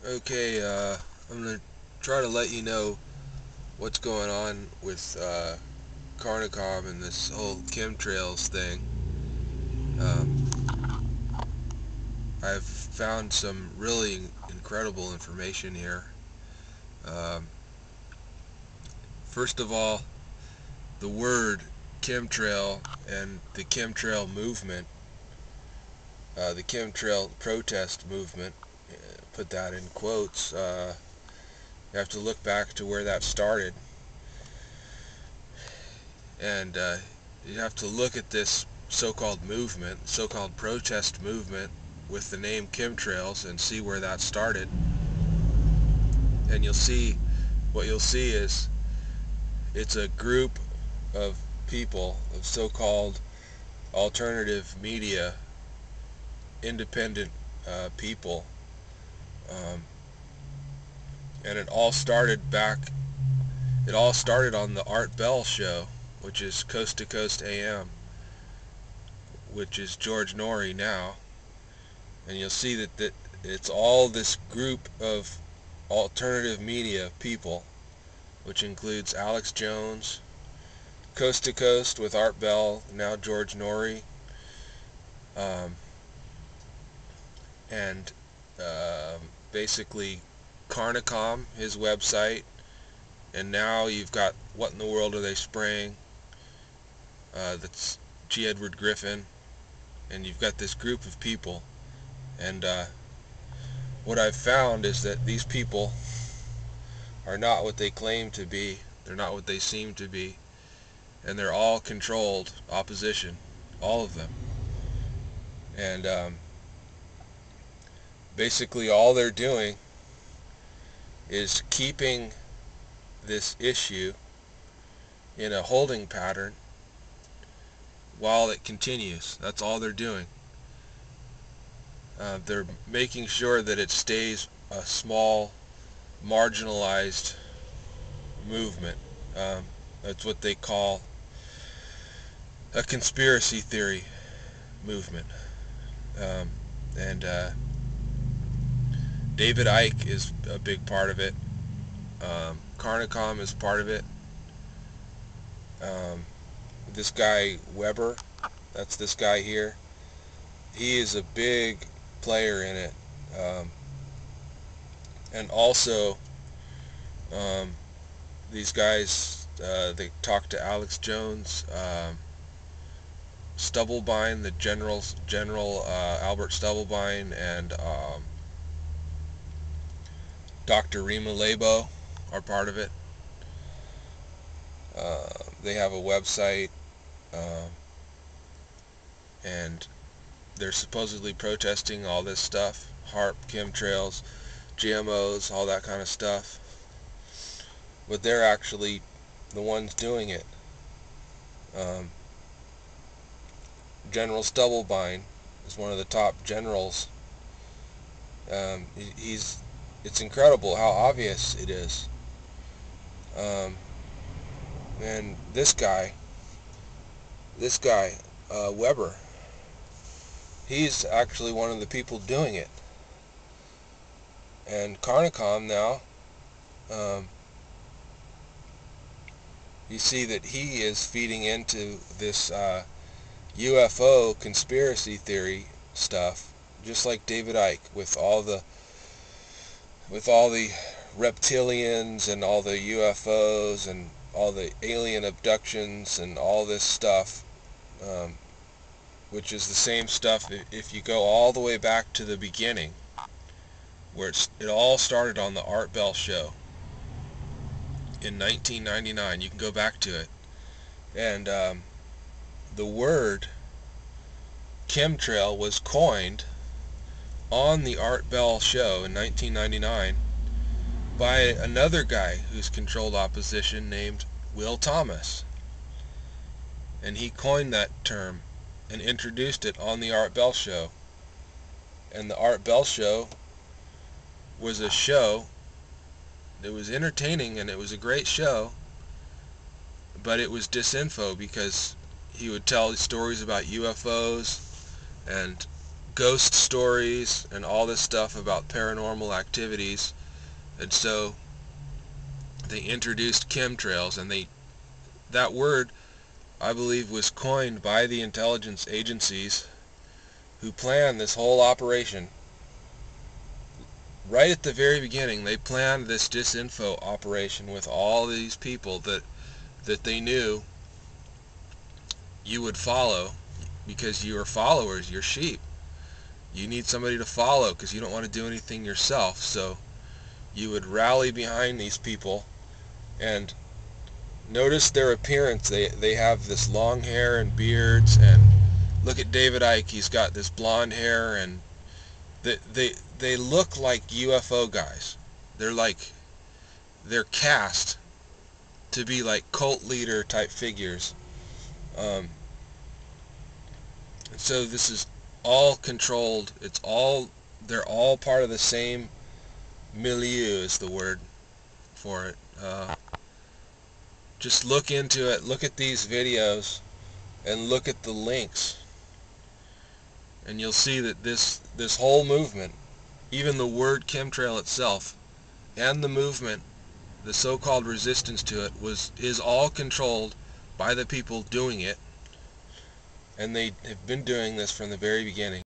Okay, I'm going to try to let you know what's going on with Carnicom and this whole chemtrails thing. Um, I've found some really incredible information here. Um, First of all, the word chemtrail and the chemtrail movement, the chemtrail protest movement, put that in quotes, you have to look back to where that started. And you have to look at this so-called movement, so-called protest movement with the name chemtrails and see where that started. And what you'll see is it's a group of people, of so-called alternative media, independent people. Um, and it all started on the Art Bell show, which is Coast to Coast AM, which is George Noory now. And you'll see that it's all this group of alternative media people, which includes Alex Jones, Coast to Coast with Art Bell, now George Noory, um, and basically Carnicom, his website, and now you've got What in the World Are They Spraying? That's G.Edward Griffin, and you've got this group of people. And what I've found is that these people are not what they claim to be. They're not what they seem to be. And they're all controlled opposition, all of them. And basically all they're doing is keeping this issue in a holding pattern while it continues. That's all they're doing. They're making sure that it stays a small, marginalized movement. That's what they call a conspiracy theory movement. And David Icke is a big part of it. Carnicom is part of it. This guy Weber, that's this guy here, he is a big player in it. And also these guys, they talk to Alex Jones, Stubblebine, the General Albert Stubblebine, and Dr. Rima Laibow are part of it. They have a website, and they're supposedly protesting all this stuff, HARP, chemtrails, GMOs, all that kind of stuff. But they're actually the ones doing it. General Stubblebine is one of the top generals. It's incredible how obvious it is. And this guy, Weber, he's actually one of the people doing it. And Carnicom now, you see that he is feeding into this UFO conspiracy theory stuff, just like David Icke, with all the reptilians and all the UFOs and all the alien abductions and all this stuff, which is the same stuff if you go all the way back to the beginning, where it all started on the Art Bell show in 1999. You can go back to it. And the word chemtrail was coined on the Art Bell show in 1999 by another guy who's controlled opposition named Will Thomas. And he coined that term and introduced it on the Art Bell show. And the Art Bell show was a show that was entertaining, and it was a great show, but it was disinfo because he would tell stories about UFOs and ghost stories and all this stuff about paranormal activities, and so they introduced chemtrails, and that word, I believe, was coined by the intelligence agencies who planned this whole operation. Right at the very beginning, they planned this disinfo operation with all these people that they knew you would follow, because you are followers, you're sheep. You need somebody to follow because you don't want to do anything yourself. So you would rally behind these people, and notice their appearance. They have this long hair and beards, and look at David Icke. He's got this blonde hair, and they look like UFO guys. They're cast to be like cult leader type figures. And so this is all controlled. They're all part of the same milieu is the word for it. Just look into it, look at these videos, and look at the links, and you'll see that this whole movement, even the word chemtrail itself, and the movement, the so-called resistance to it, is all controlled by the people doing it, and they have been doing this from the very beginning.